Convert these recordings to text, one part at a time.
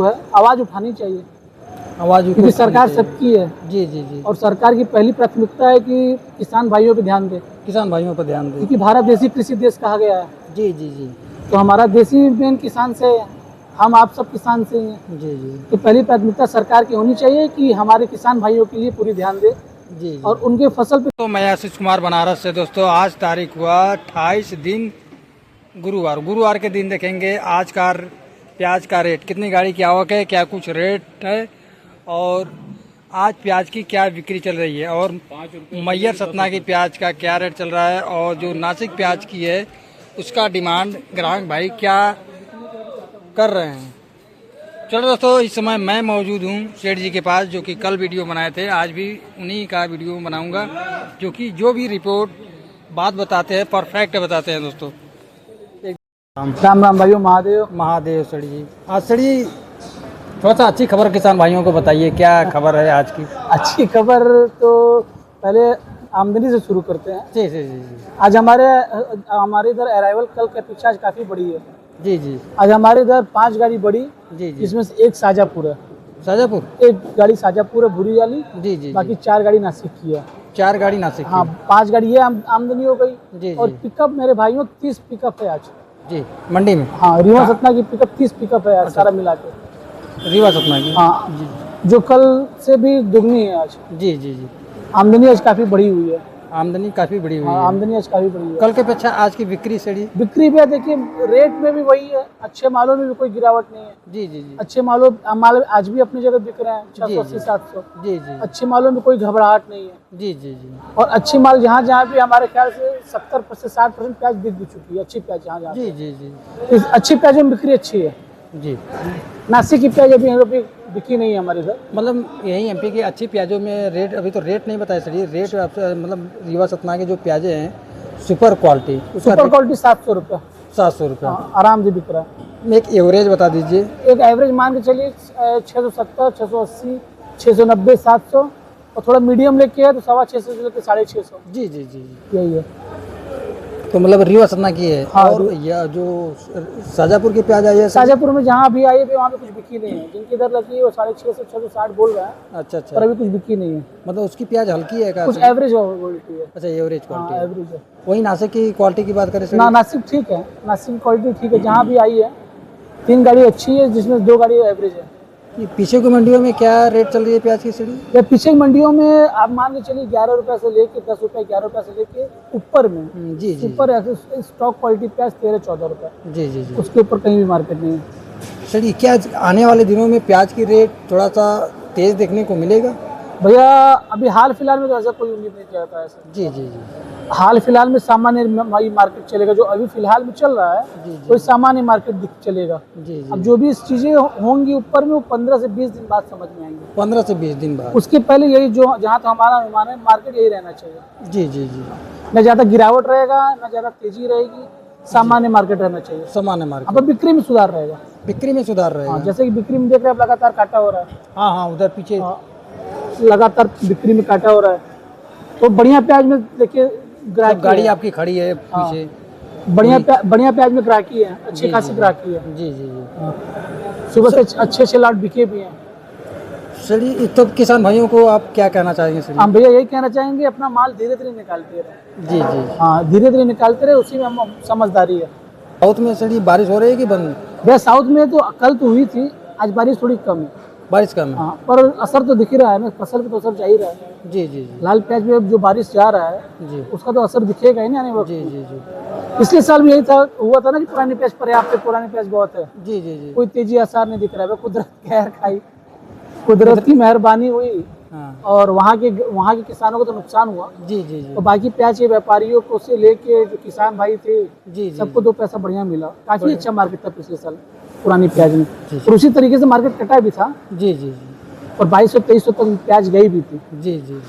है आवाज़ उठानी चाहिए, आवाज़ क्योंकि सरकार सबकी है। जी जी जी। और सरकार की पहली प्राथमिकता है कि किसान भाइयों पे ध्यान दे, किसान भाइयों पर ध्यान दें। क्योंकि भारत देशी कृषि देश कहा गया है। जी जी जी तो हमारा देश ही मेन किसान से है, हम आप सब किसान से ही हैं। जी जी तो पहली प्राथमिकता सरकार की होनी चाहिए कि हमारे किसान भाइयों के लिए पूरी ध्यान दे जी जी। और उनके फसल पे। तो मैं आशीष कुमार बनारस से। दोस्तों आज तारीख हुआ 28 दिन गुरुवार के दिन देखेंगे आज का प्याज का रेट, कितनी गाड़ी की आवक है, क्या कुछ रेट है और आज प्याज की क्या बिक्री चल रही है और मैयर सतना की प्याज का क्या रेट चल रहा है और जो नासिक प्याज की है उसका डिमांड ग्राहक भाई क्या कर रहे हैं। चलो दोस्तों, इस समय मैं मौजूद हूँ सेठ जी के पास, जो कि कल वीडियो बनाए थे, आज भी उन्हीं का वीडियो बनाऊंगा, जो कि जो भी रिपोर्ट बात बताते हैं परफेक्ट बताते हैं। दोस्तों राम राम भाइयों, महादेव महादेव सेठ जी। आज सेठ जी थोड़ा सा अच्छी खबर किसान भाइयों को बताइए, क्या खबर है आज की। अच्छी खबर तो पहले आमदनी से शुरू करते हैं। जी जी जी जी आज हमारे इधर अराइवल कल के अपेक्षा आज काफ़ी बड़ी है। जी जी आज हमारे इधर 5 गाड़ी बड़ी, जी जी। जिसमें से एक शाजापुर है, शाजापुर, एक गाड़ी शाजापुर है भूरी वाली, जी जी। बाकी 4 गाड़ी नासिक की है। 4 गाड़ी नासिक की। हाँ, 5 गाड़ी ये आमदनी हो गई। जी और जी पिकअप मेरे भाइयों 30 पिकअप है आज। जी। मंडी में हाँ, रीवा सतना की पिकअप 30 पिकअप है आज, सारा मिला के। रीवा सतना की। हाँ जी जो कल से भी दुगनी है आज। जी जी जी। आमदनी आज काफ़ी बढ़ी हुई है। आमदनी काफ़ी बड़ी हुई हाँ, है। आमदनी आज काफ़ी बढ़ी है। कल के अपेक्षा आज की बिक्री सेड़ी। बिक्री भी देखिए, रेट में भी वही है, अच्छे मालों में भी कोई गिरावट नहीं है। जी जी जी अच्छे माल आज भी अपनी जगह बिक रहे हैं, 680-700। जी जी अच्छे मालों में कोई घबराहट नहीं है। जी जी जी। और अच्छी माल जहाँ जहाँ भी हमारे ख्याल से 70% से 60% प्याज बिक भी चुकी है। अच्छी प्याज जहाँ जहाँ जी जी जी इस अच्छी प्याज में बिक्री अच्छी है। जी। नासिक की प्याज अभी यहाँ पे बिकी नहीं है हमारे इधर। मतलब यही एमपी की अच्छी प्याजों में रेट, अभी तो रेट नहीं बताया सर, रेट आपसे मतलब रीवा सतना के जो प्याजे हैं सुपर क्वालिटी, उसका सुपर क्वालिटी 700 रुपये 700 रुपये आराम से बिक रहा है। एक एवरेज बता दीजिए। एक एवरेज मान के चलिए 670, 680, 690, 700, और थोड़ा मीडियम लेके है तो 650 से लेकर 650। जी जी जी जी। यही है। तो मतलब रीवा सतना की है। हाँ, और यह जो शाजापुर की प्याज आई है शाजापुर में जहाँ भी आई है वहाँ पे कुछ बिकी नहीं है। जिनकी इधर लगी है वो 650 से 660 बोल रहा है। अच्छा पर अच्छा। अभी कुछ बिकी नहीं है। मतलब उसकी प्याज हल्की है क्या? कुछ एवरेज क्वालिटी है। अच्छा, एवरेज हाँ, क्वालिटी है। एवरेज है। वही नासिक की क्वालिटी की बात करें सर। नासिक ठीक है, नासिक की क्वालिटी ठीक है। जहाँ भी आई है 3 गाड़ी अच्छी है, जिसमें 2 गाड़ी एवरेज है। पीछे की मंडियों में क्या रेट चल रही है प्याज की सीढ़ी? या पीछे की मंडियों में आप मान के चलिए 11 रुपये से लेके 10 रुपये, 11 रुपये से लेके ऊपर में। जी जी। ऊपर स्टॉक क्वालिटी प्याज 13-14 रुपये। जी जी जी। उसके ऊपर कहीं भी मार्केट नहीं है। सर क्या आने वाले दिनों में प्याज की रेट थोड़ा सा तेज देखने को मिलेगा? भैया अभी हाल फिलहाल में तो ऐसा कोई उम्मीद नहीं किया था ऐसा। जी जी जी हाल फिलहाल में सामान्य मार्केट चलेगा। जो अभी फिलहाल में चल रहा है जी कोई सामान्य मार्केट चलेगा। जी अब जी। जो भी चीजें होंगी ऊपर में वो 15 से 20 दिन बाद समझ में आएंगी। 15 से 20 दिन बाद। उसके पहले यही जो जहाँ तक हमारा अनुमान है मार्केट यही रहना चाहिए। जी जी जी। न ज़्यादा गिरावट रहेगा न ज़्यादा तेजी रहेगी, सामान्य मार्केट रहना चाहिए। सामान्य मार्केट। अब बिक्री में सुधार रहेगा। बिक्री में सुधार रहेगा। हाँ, जैसे कि बिक्री में देख रहे हैं लगातार काटा हो रहा है। हाँ हाँ, उधर पीछे। हाँ, लगातार बिक्री में काटा हो रहा है। तो बढ़िया प्याज में देखिए ग्राहकी गाड़ी है। आपकी खड़ी है पीछे। बढ़िया प्याज में ग्राहकी है, अच्छी खासी ग्राहकी है। जी जी जी। सुबह से अच्छे लाट बिके भी हैं। सर तो किसान भाइयों को आप क्या कहना चाहेंगे सर? हम भैया यही कहना चाहेंगे, अपना माल धीरे धीरे निकालते रहे। जी जी। हाँ, धीरे धीरे निकालते रहे, उसी में हम समझदारी है। साउथ में सर बारिश हो रही है कि बंद? भैया साउथ में तो कल तो हुई थी, आज बारिश थोड़ी कम है। बारिश कम है। हाँ, पर असर तो दिख ही रहा है ना, फसल पे तो असर जा ही रहा है। जी जी जी लाल प्याज में जो बारिश जा रहा है जी उसका तो असर दिखेगा ही ना आने वक्त। जी जी जी पिछले साल भी यही हुआ था ना कि पुरानी प्याज पर्याप्त है, पुरानी प्याज बहुत है। जी जी जी। कोई तेजी आसार नहीं दिख रहा है। कुदरत कहर खाई, कुदरत की मेहरबानी हुई हाँ। और वहाँ के किसानों को तो नुकसान हुआ। जी जी जी और बाकी प्याज के व्यापारियों को से लेके जो किसान भाई थे जी जी। सबको 2 पैसा बढ़िया मिला। काफी अच्छा मार्केट था पिछले साल पुरानी प्याज में। जी। और उसी तरीके से मार्केट कटा भी था जी जी जी और 2200-2300 तक प्याज गई भी थी। जी जी।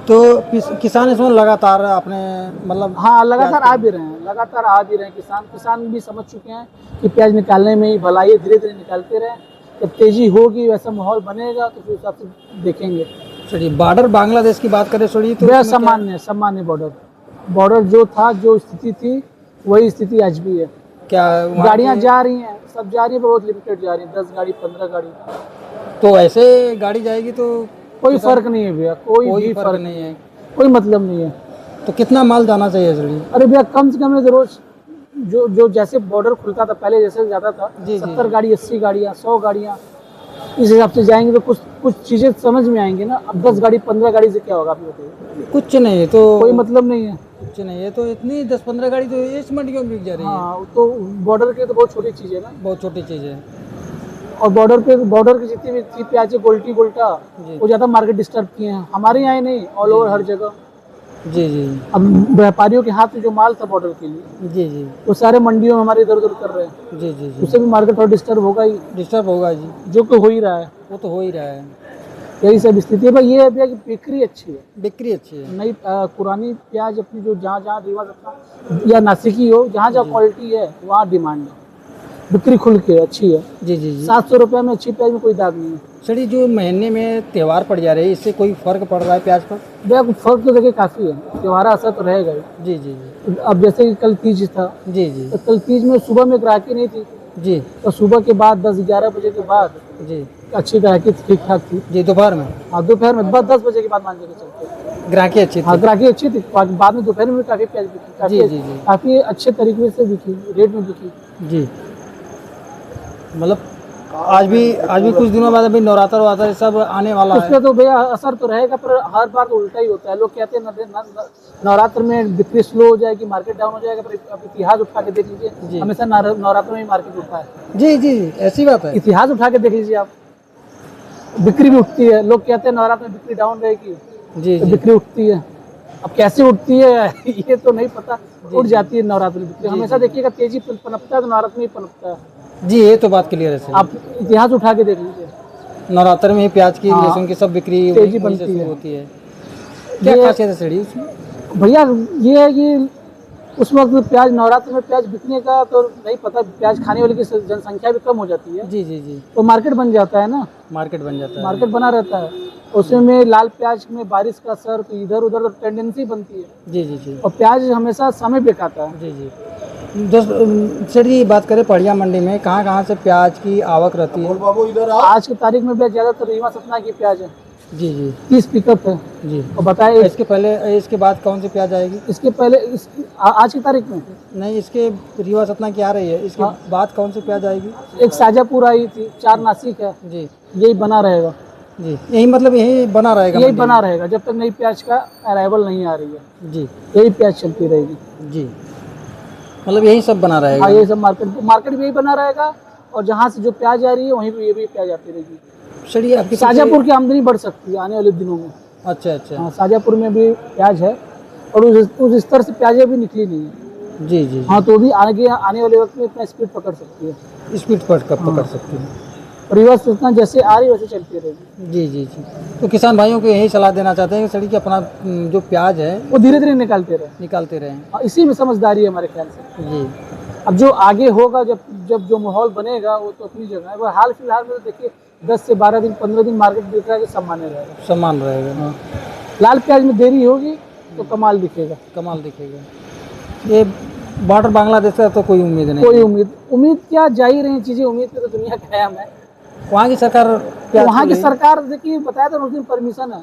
तो किसान इसमें लगातार अपने मतलब। हाँ, लगातार आ भी रहे हैं, लगातार आ भी रहे हैं। किसान भी समझ चुके हैं कि प्याज निकालने में ही भलाई है, धीरे धीरे निकालते रहे। जब तेजी होगी, वैसा माहौल बनेगा तो फिर हिसाब से देखेंगे। चलिए, बॉर्डर बांग्लादेश की बात करें थोड़ी तो बेहद सामान्य बॉर्डर जो था, जो स्थिति थी वही स्थिति आज भी है। क्या वहाँ गाड़ियाँ के- जा रही हैं, सब जा रही है, बहुत लिमिटेड जा रही है, 10 गाड़ी 15 गाड़ी, तो ऐसे गाड़ी जाएगी तो कोई फर्क नहीं है भैया, कोई भी फर्क नहीं है। कोई मतलब नहीं है। तो कितना माल जाना चाहिए सड़ी? अरे भैया कम से कम रोज जो जो जैसे बॉर्डर खुलता था पहले, जैसे जाता था जी, 70 गाड़ी 80 गाड़ियाँ 100 गाड़ियाँ, इस हिसाब से जाएंगे तो कुछ चीज़ें समझ में आएंगी ना। अब 10 गाड़ी 15 गाड़ी से क्या होगा आप बताइए, कुछ नहीं है तो कोई मतलब नहीं है। कुछ नहीं है तो इतनी 10-15 गाड़ी तो इस मंडियों में बिक जा रही है। हाँ तो बॉर्डर के तो बहुत छोटी चीज़ है ना, बहुत छोटी चीज़ है। और बॉर्डर की जितनी भी थी प्याज गोल्टी गोल्टा, जी। वो ज़्यादा मार्केट डिस्टर्ब किए हैं, हमारे यहाँ ही नहीं, ऑल ओवर हर जगह। जी जी अब व्यापारियों के हाथ में जो माल था बॉर्डर के लिए, जी जी वो सारे मंडियों में हमारे इधर उधर कर रहे हैं, जी जी जी उससे भी मार्केट थोड़ा डिस्टर्ब होगा ही, डिस्टर्ब होगा जी, जो कि हो ही रहा है। वो तो हो ही रहा है। यही सब स्थिति है भाई। ये है भैया कि बिक्री अच्छी है, बिक्री अच्छी है। नई पुरानी प्याज अपनी जो जहाँ जहाँ रीवा सतना या नासिकी हो, जहाँ जहाँ क्वालिटी है वहाँ डिमांड है, बिक्री खुल के अच्छी है। जी जी जी 700 रुपये में अच्छी प्याज में कोई दाग नहीं है सड़ी जो महीने में त्यौहार पड़ जा रहे हैं, इससे कोई फर्क पड़ रहा है प्याज पर? भैया, कुछ फर्क तो देखिए काफ़ी है, त्योहारा असर तो रहेगा ही। जी जी जी अब जैसे कि कल तीज था, जी जी तो कल तीज में सुबह में ग्राहकी नहीं थी, जी तो सुबह के बाद 10-11 बजे के बाद जी अच्छी ग्राहकी ठीक ठाक थी। जी दोपहर में हाँ दोपहर में बस 10 बजे के बाद मान के चलते, ग्राहकी अच्छी हाँ थी। ग्राहकी अच्छी थी। बाद में दोपहर में काफ़ी प्याज बिकी, जी जी जी काफ़ी अच्छे तरीके से बिकी, रेट में बिकी। जी मतलब आज भी कुछ दिनों बाद अभी नवरात्र सब आने वाला उस है। पर तो भैया असर तो रहेगा, पर हर बार तो उल्टा ही होता है। लोग कहते हैं नवरात्र में बिक्री स्लो हो जाएगी, मार्केट डाउन हो जाएगा, पर अब इतिहास उठा के देख जी। लीजिए, हमेशा नवरात्र में ही मार्केट उठा है। जी जी ऐसी बात है। इतिहास उठा के देख लीजिए आप, बिक्री भी उठती है। लोग कहते हैं नवरात्र में बिक्री डाउन रहेगी, जी तो जी बिक्री उठती है। अब कैसे उठती है ये तो नहीं पता, उठ जाती है नवरात्र में बिक्री। हमेशा देखिएगा तेजी पनपता है तो नवरात्र में ही पनपता है। जी ये तो बात क्लियर है सर। आप इतिहास उठा के देख लीजिए, नवरात्र में ही प्याज की हाँ, लहसुन की सब बिक्री तेजी वहीं से बनती शुरू है। होती है। क्या ये- खासियत है सड़ी उसमें? भैया ये है कि उस वक्त प्याज, नवरात्र में प्याज बिकने का तो नहीं पता, प्याज खाने वाले की जनसंख्या भी कम हो जाती है, जी जी जी तो मार्केट बन जाता है ना, मार्केट बन जाता है। मार्केट बना रहता है। उसमें लाल प्याज में बारिश का असर, तो इधर उधर टेंडेंसी बनती है, जी जी जी और प्याज हमेशा समय बेकाता है। जी जी सर जी बात करें पड़िया मंडी में कहाँ से प्याज की आवक रहती है? आज की तारीख में भैया ज़्यादातर रीवा सतना की प्याज है, जी जी 30 पिकअप है। जी और बताए इसके पहले इसके बाद कौन सी प्याज आएगी? इसके पहले आज की तारीख में नहीं इसके रीवा सतना की आ रही है, इसके हाँ। बाद कौन सी प्याज आएगी? एक साजापुर आई थी, 4 नासिक है, जी यही बना रहेगा, जी यही मतलब यही बना रहेगा यही मंडी बना रहेगा जब तक नई प्याज का अराइवल नहीं आ रही है, में? जी यही प्याज चलती रहेगी। जी मतलब यही सब बना रहेगा। हाँ ये सब मार्केट भी यही बना रहेगा, और जहाँ से जो प्याज आ रही है वहीं पे ये भी प्याज आती रहेगी। चलिए आपकी साजापुर की आमदनी बढ़ सकती है आने वाले दिनों में। अच्छा अच्छा हाँ साजापुर में भी प्याज है, और उस स्तर से प्याजें भी निकली नहीं है। जी जी हाँ तो भी आने वाले वक्त में इतना स्पीड पकड़ सकती है। स्पीड पर कब पकड़ सकती है? रिवर्स इतना जैसे आ रही है वैसे चलती रहेगी। जी जी जी तो किसान भाइयों को यही सलाह देना चाहते हैं कि सड़ी कि अपना जो प्याज है वो धीरे धीरे निकालते रहे, निकालते रहें। और इसी में समझदारी है हमारे ख्याल से। जी अब जो आगे होगा, जब जो माहौल बनेगा वो तो अपनी जगह है। वो हाल फिलहाल में तो देखिए 10 से 12 दिन 15 दिन मार्केट दिख रहा है कि सामान्य रहेगा। सम्मान रहेगा। लाल प्याज में देरी होगी तो कमाल दिखेगा, कमाल दिखेगा। ये बॉर्डर बांग्लादेश का तो कोई उम्मीद नहीं। कोई उम्मीद क्या, जा ही रही चीजें, उम्मीद पे तो दुनिया कायम है। वहाँ की सरकार तो वहाँ की सरकार देखिए, बताया था उस दिन परमिशन है,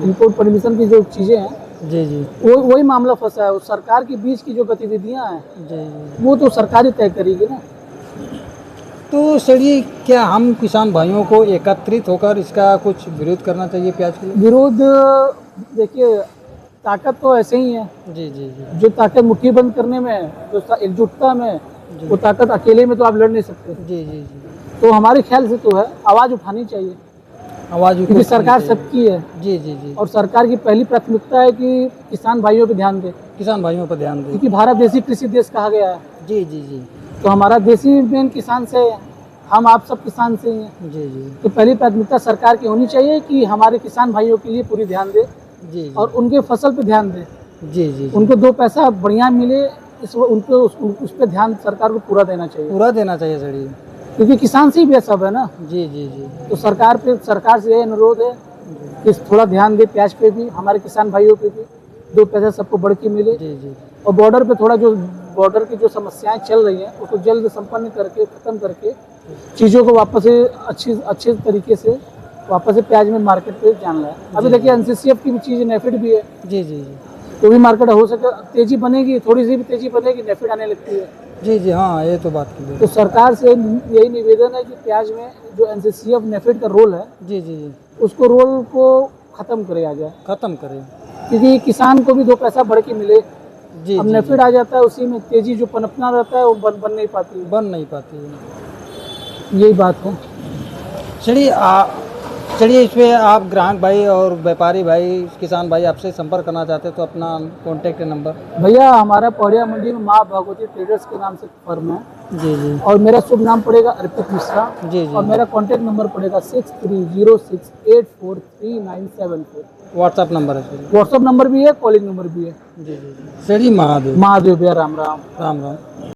इम्पोर्ट परमिशन की जो चीजें हैं, जी जी वही मामला फंसा है। उस सरकार के बीच की जो गतिविधियां हैं जी जी वो तो सरकार ही तय करेगी ना। तो सड़ी क्या हम किसान भाइयों को एकत्रित होकर इसका कुछ विरोध करना चाहिए प्याज के लिए? विरोध देखिए, ताकत तो ऐसे ही है, जी जी जी जो ताकत मुट्ठी बंद करने में, जो एकजुटता में, वो ताकत अकेले में तो आप लड़ नहीं सकते। जी जी जी तो हमारे ख्याल से तो है आवाज उठानी चाहिए, आवाज क्योंकि सरकार सबकी है, जी जी जी और सरकार की पहली प्राथमिकता है कि किसान भाइयों पे ध्यान दे, किसान भाइयों पर ध्यान दें। क्योंकि भारत देसी कृषि देश कहा गया है। जी जी जी तो हमारा देसी मेन किसान से है, हम आप सब किसान से ही हैं। जी जी तो पहली प्राथमिकता सरकार की होनी चाहिए कि हमारे किसान भाइयों के लिए पूरी ध्यान दे, जी जी और उनके फसल पे ध्यान दे, जी जी उनको 2 पैसा बढ़िया मिले, उनको उस पर ध्यान सरकार को पूरा देना चाहिए, पूरा देना चाहिए सड़ी। क्योंकि किसान से ही भी सब है ना। जी जी जी तो सरकार से यह अनुरोध है कि थोड़ा ध्यान दे प्याज पे भी, हमारे किसान भाइयों पे भी, 2 पैसा सबको बढ़ के मिले, जी जी और बॉर्डर पे थोड़ा जो बॉर्डर की जो समस्याएं चल रही हैं उसको जल्द संपन्न करके खत्म करके चीज़ों को वापस से अच्छे तरीके से वापस से प्याज में मार्केट पे जानना है। अभी देखिए एनसीसीएफ की भी चीज़, नेफिड भी है, जी जी जी तो भी मार्केट हो सके तेजी बनेगी, थोड़ी सी भी तेजी बनेगी, नेफिड आने लगती है। जी जी, हाँ ये तो बात की। तो सरकार से यही निवेदन है कि प्याज में जो एनसीसीएफ नेफिड का रोल है जी जी जी, उसको रोल को खत्म करे आ जाए, खत्म करें। क्योंकि किसान को भी 2 पैसा बढ़ के मिले। जी अब जी, नेफिड आ जाता है, उसी में तेजी जो पनपना रहता है वो बन नहीं पाती है। बन नहीं पाती है। यही बात है। चलिए इस पे आप ग्राहक भाई और व्यापारी भाई, किसान भाई आपसे संपर्क करना चाहते हैं तो अपना कॉन्टेक्ट नंबर। भैया हमारा पौड़िया मंडी में माँ भगवती ट्रेडर्स के नाम से फर्म है जी जी और मेरा शुभ नाम पड़ेगा अर्पित मिश्रा जी जी, और मेरा कॉन्टेक्ट नंबर पड़ेगा 6306843974। व्हाट्सअप नंबर है सर। व्हाट्सअप नंबर भी है, कॉलिंग नंबर भी है। जी जी, चलिए महादेव। महादेव भैया, राम राम। राम राम।